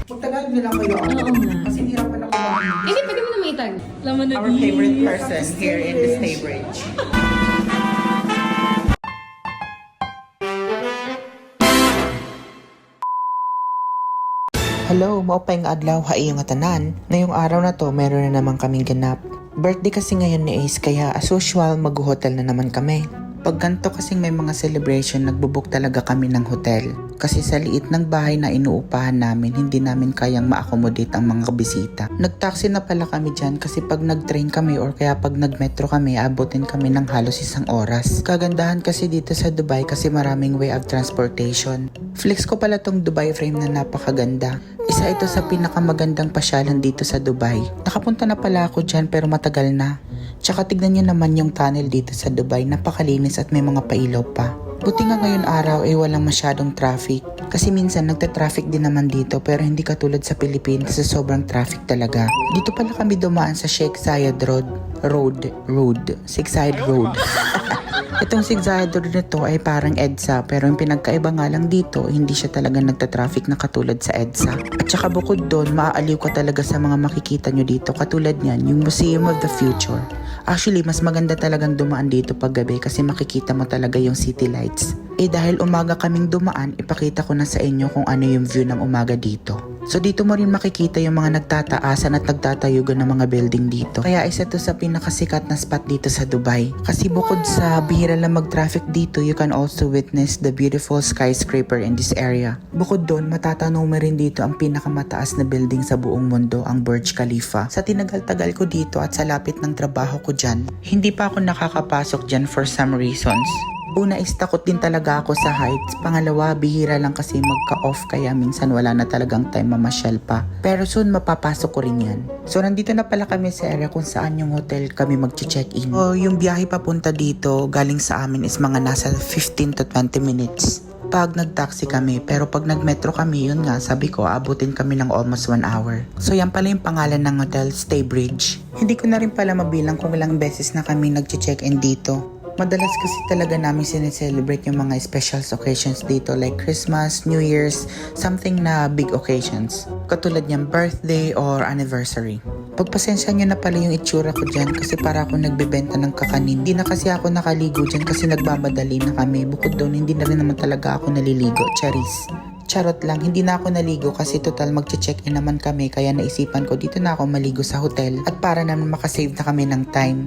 Magtagalog na lang kayo. Oo nga. Kasi hirapan ako mag-English. Hindi, pwede mo naman itag. Laman na Our favorite person here in the Stay Bridge. Hello, maupay nga adlaw haiyong nga tanan. Ngayong araw na to, meron na naman kaming ganap. Birthday kasi ngayon ni Ace kaya as usual mag-hotel na naman kami. Pag ganito kasing may mga celebration, nagbubuk talaga kami ng hotel. Kasi sa liit ng bahay na inuupahan namin, hindi namin kayang ma-accommodate ang mga bisita. Nag-taxi na pala kami dyan kasi pag nag-train kami or kaya pag nag-metro kami, abutin kami ng halos 1 oras. Kagandahan kasi dito sa Dubai kasi maraming way of transportation. Flex ko pala tong Dubai frame na napakaganda. Isa ito sa pinakamagandang pasyalan dito sa Dubai. Nakapunta na pala ako dyan pero matagal na. Tsaka tignan nyo naman yung tunnel dito sa Dubai, napakalinis at may mga pailaw pa. Buti nga ngayon araw ay walang masyadong traffic. Kasi minsan nagta-traffic din naman dito pero hindi katulad sa Pilipinas sa sobrang traffic talaga. Dito pala kami dumaan sa Sheikh Zayed Sheikh Zayed Road. Itong Sheikh Zayed Road nito ay parang EDSA pero yung pinagkaiba nga lang dito, hindi siya talaga nagta-traffic na katulad sa EDSA. At saka bukod doon, maaaliw ka talaga sa mga makikita nyo dito katulad niyan, yung Museum of the Future. Actually, mas maganda talagang dumaan dito pag gabi kasi makikita mo talaga yung city lights. Dahil umaga kaming dumaan, ipakita ko na sa inyo kung ano yung view ng umaga dito. So dito mo rin makikita yung mga nagtataasan at nagtatayugan ng mga building dito. Kaya isa to sa pinakasikat na spot dito sa Dubai. Kasi bukod sa bihira lang mag-traffic dito, you can also witness the beautiful skyscraper in this area. Bukod doon, matatanaw mo rin dito ang pinakamataas na building sa buong mundo, ang Burj Khalifa. Sa tinagal-tagal ko dito at sa lapit ng trabaho ko dyan, hindi pa ako nakakapasok dyan for some reasons. Una is takot din talaga ako sa heights. Pangalawa, bihira lang kasi magka-off kaya minsan wala na talagang time mamasyal pa. Pero soon mapapasok ko rin yan. So nandito na pala kami sa area kung saan yung hotel kami mag-check-in. So yung biyahe papunta dito galing sa amin is mga nasa 15 to 20 minutes. Pag nag-taxi kami, pero pag nag-metro kami, yun nga, sabi ko, abutin kami ng almost 1 hour. So yan pala yung pangalan ng hotel, Stay Bridge. Hindi ko na rin pala mabilang kung ilang beses na kami nag-check-in dito. Madalas kasi talaga namin sineselebrate yung mga special occasions dito like Christmas, New Year's, something na big occasions. Katulad niyang birthday or anniversary. Pagpasensya niyo na pala yung itsura ko dyan kasi para ako nagbebenta ng kakanin. Hindi na kasi ako nakaligo dyan kasi nagmamadali na kami. Bukod doon, hindi na rin naman talaga ako naliligo. Charis. Charot lang, hindi na ako naligo kasi total magche-check-in naman kami kaya naisipan ko dito na ako maligo sa hotel at para naman makasave na kami ng time.